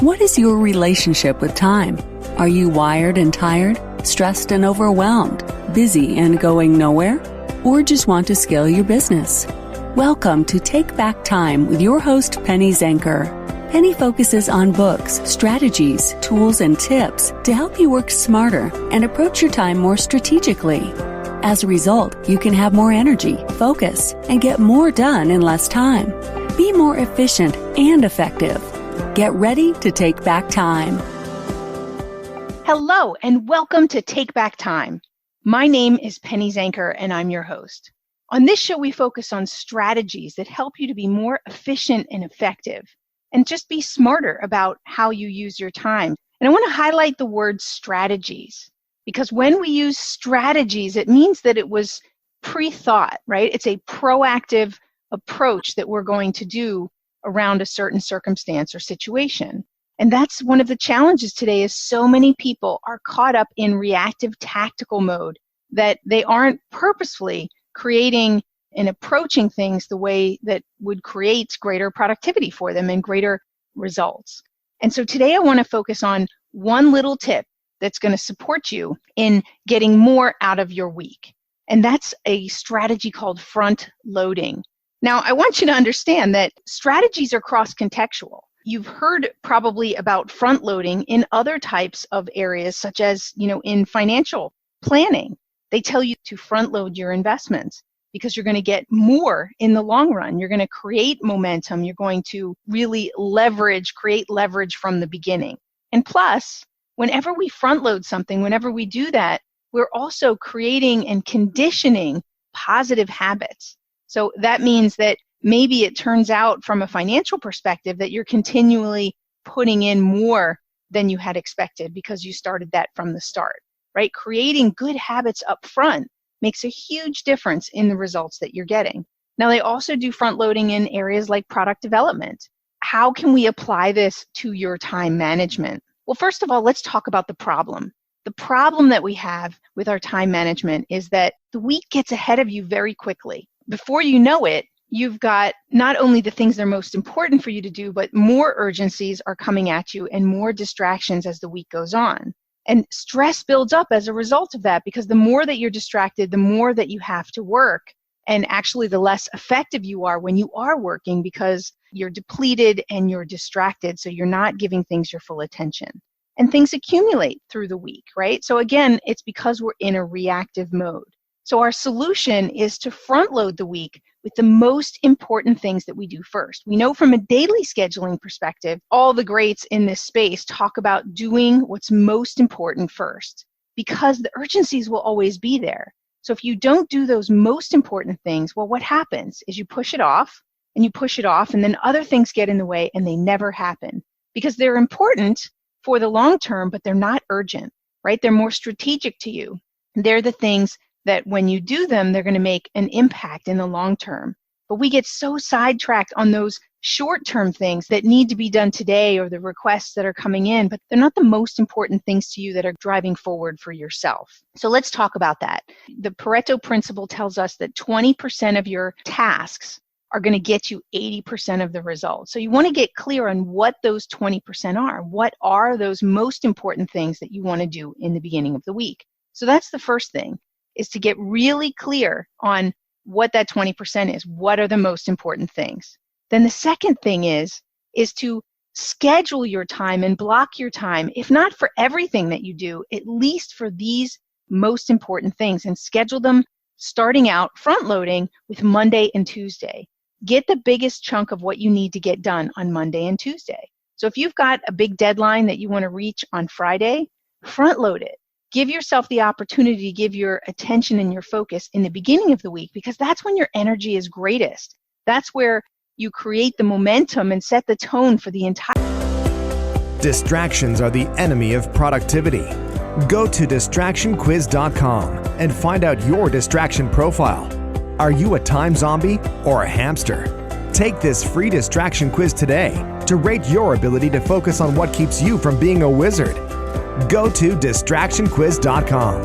What is your relationship with time? Are you wired and tired, stressed and overwhelmed, busy and going nowhere? Or just want to scale your business? Welcome to Take Back Time with your host, Penny Zenker. Penny focuses on books, strategies, tools, and tips to help you work smarter and approach your time more strategically. As a result, you can have more energy, focus, and get more done in less time. Be more efficient and effective. Get ready to take back time. Hello, and welcome to Take Back Time. My name is Penny Zenker, and I'm your host. On this show, we focus on strategies that help you to be more efficient and effective, and just be smarter about how you use your time. And I want to highlight the word strategies, because when we use strategies, it means that it was pre-thought, right? It's a proactive approach that we're going to do around a certain circumstance or situation. And that's one of the challenges today, is so many people are caught up in reactive tactical mode that they aren't purposefully creating and approaching things the way that would create greater productivity for them and greater results. And so today I want to focus on one little tip that's going to support you in getting more out of your week. And that's a strategy called front loading. Now, I want you to understand that strategies are cross-contextual. You've heard probably about front loading in other types of areas, such as, in financial planning. They tell you to front load your investments because you're going to get more in the long run. You're going to create momentum. You're going to really create leverage from the beginning. And plus, whenever we front load something, whenever we do that, we're also creating and conditioning positive habits. So that means that maybe it turns out from a financial perspective that you're continually putting in more than you had expected because you started that from the start, right? Creating good habits up front makes a huge difference in the results that you're getting. Now, they also do front loading in areas like product development. How can we apply this to your time management? Well, first of all, let's talk about the problem. The problem that we have with our time management is that the week gets ahead of you very quickly. Before you know it, you've got not only the things that are most important for you to do, but more urgencies are coming at you and more distractions as the week goes on. And stress builds up as a result of that, because the more that you're distracted, the more that you have to work. And actually, the less effective you are when you are working, because you're depleted and you're distracted, so you're not giving things your full attention. And things accumulate through the week, right? So again, it's because we're in a reactive mode. So our solution is to front load the week with the most important things that we do first. We know from a daily scheduling perspective, all the greats in this space talk about doing what's most important first, because the urgencies will always be there. So if you don't do those most important things, well, what happens is you push it off and you push it off, and then other things get in the way and they never happen because they're important for the long term, but they're not urgent, right? They're more strategic to you. They're the things that when you do them, they're going to make an impact in the long term. But we get so sidetracked on those short-term things that need to be done today, or the requests that are coming in, but they're not the most important things to you that are driving forward for yourself. So let's talk about that. The Pareto principle tells us that 20% of your tasks are going to get you 80% of the results. So you want to get clear on what those 20% are. What are those most important things that you want to do in the beginning of the week? So that's the first thing, is to get really clear on what that 20% is. What are the most important things? Then the second thing is to schedule your time and block your time, if not for everything that you do, at least for these most important things, and schedule them starting out front loading with Monday and Tuesday. Get the biggest chunk of what you need to get done on Monday and Tuesday. So if you've got a big deadline that you want to reach on Friday, front load it. Give yourself the opportunity to give your attention and your focus in the beginning of the week, because that's when your energy is greatest. That's where you create the momentum and set the tone for the entire. Distractions are the enemy of productivity. Go to distractionquiz.com and find out your distraction profile. Are you a time zombie or a hamster? Take this free distraction quiz today to rate your ability to focus on what keeps you from being a wizard. Go to distractionquiz.com.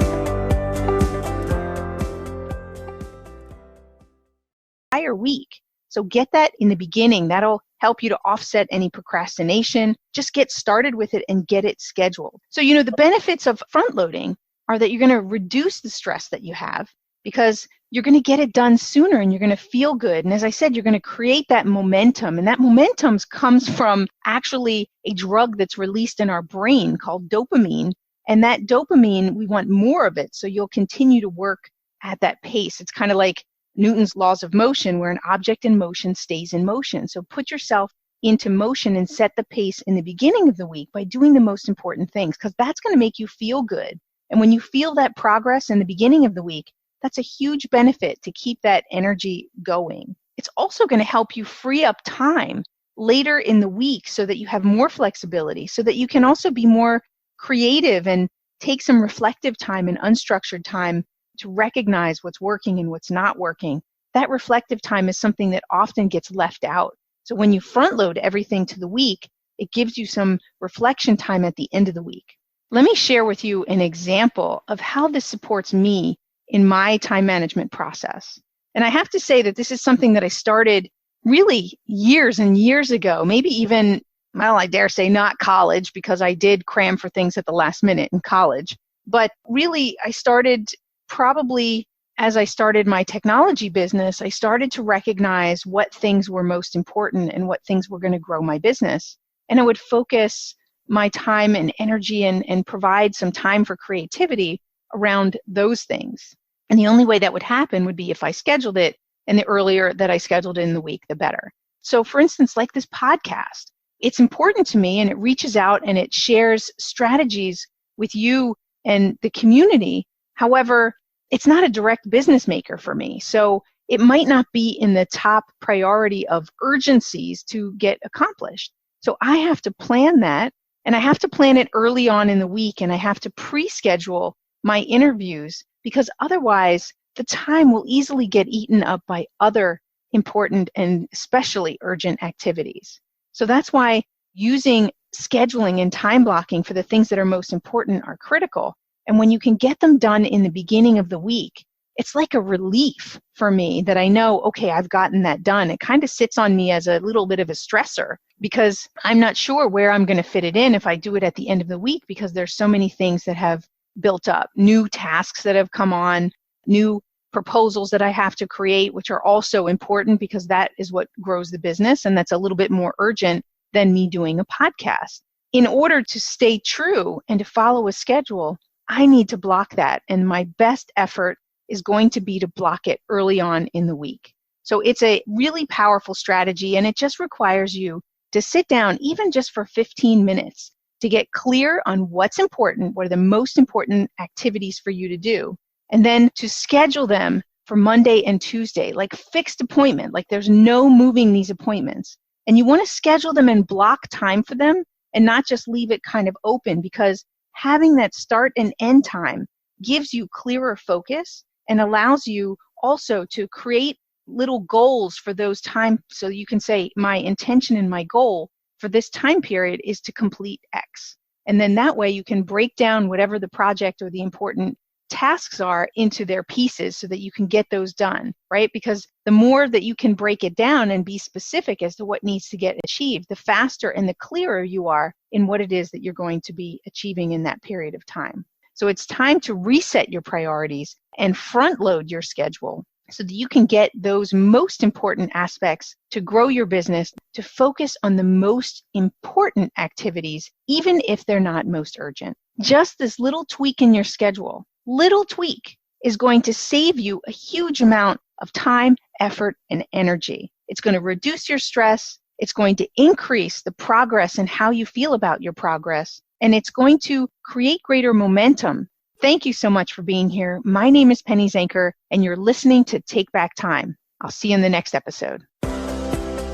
Entire week. So get that in the beginning. That'll help you to offset any procrastination. Just get started with it and get it scheduled. So, the benefits of front loading are that you're going to reduce the stress that you have because you're going to get it done sooner and you're going to feel good. And as I said, you're going to create that momentum. And that momentum comes from actually a drug that's released in our brain called dopamine. And that dopamine, we want more of it. So you'll continue to work at that pace. It's kind of like Newton's laws of motion, where an object in motion stays in motion. So put yourself into motion and set the pace in the beginning of the week by doing the most important things, because that's going to make you feel good. And when you feel that progress in the beginning of the week, that's a huge benefit to keep that energy going. It's also going to help you free up time later in the week so that you have more flexibility, so that you can also be more creative and take some reflective time and unstructured time to recognize what's working and what's not working. That reflective time is something that often gets left out. So when you front load everything to the week, it gives you some reflection time at the end of the week. Let me share with you an example of how this supports me in my time management process. And I have to say that this is something that I started really years and years ago, maybe even, well, I dare say not college, because I did cram for things at the last minute in college. But really, I started probably as I started my technology business, I started to recognize what things were most important and what things were going to grow my business. And I would focus my time and energy and provide some time for creativity around those things. And the only way that would happen would be if I scheduled it, and the earlier that I scheduled it in the week, the better. So for instance, like this podcast, it's important to me and it reaches out and it shares strategies with you and the community. However, it's not a direct business maker for me. So it might not be in the top priority of urgencies to get accomplished. So I have to plan that, and I have to plan it early on in the week, and I have to pre-schedule my interviews, because otherwise the time will easily get eaten up by other important and especially urgent activities. So that's why using scheduling and time blocking for the things that are most important are critical. And when you can get them done in the beginning of the week, it's like a relief for me that I know, okay, I've gotten that done. It kind of sits on me as a little bit of a stressor, because I'm not sure where I'm going to fit it in if I do it at the end of the week, because there's so many things that have built up, new tasks that have come on, new proposals that I have to create, which are also important because that is what grows the business. And that's a little bit more urgent than me doing a podcast. In order to stay true and to follow a schedule, I need to block that. And my best effort is going to be to block it early on in the week. So it's a really powerful strategy, and it just requires you to sit down even just for 15 minutes to get clear on what's important, what are the most important activities for you to do, and then to schedule them for Monday and Tuesday, like fixed appointment, like there's no moving these appointments. And you want to schedule them and block time for them and not just leave it kind of open, because having that start and end time gives you clearer focus and allows you also to create little goals for those times. So you can say, my intention and my goal for this time period is to complete X. And then that way you can break down whatever the project or the important tasks are into their pieces so that you can get those done, right? Because the more that you can break it down and be specific as to what needs to get achieved, the faster and the clearer you are in what it is that you're going to be achieving in that period of time. So it's time to reset your priorities and front load your schedule so that you can get those most important aspects to grow your business, to focus on the most important activities, even if they're not most urgent. Just this little tweak in your schedule, little tweak, is going to save you a huge amount of time, effort, and energy. It's going to reduce your stress. It's going to increase the progress and how you feel about your progress. And it's going to create greater momentum. Thank you so much for being here. My name is Penny Zanker, and you're listening to Take Back Time. I'll see you in the next episode.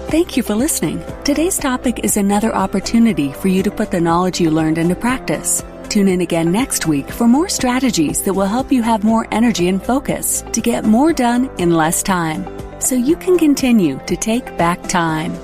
Thank you for listening. Today's topic is another opportunity for you to put the knowledge you learned into practice. Tune in again next week for more strategies that will help you have more energy and focus to get more done in less time, so you can continue to take back time.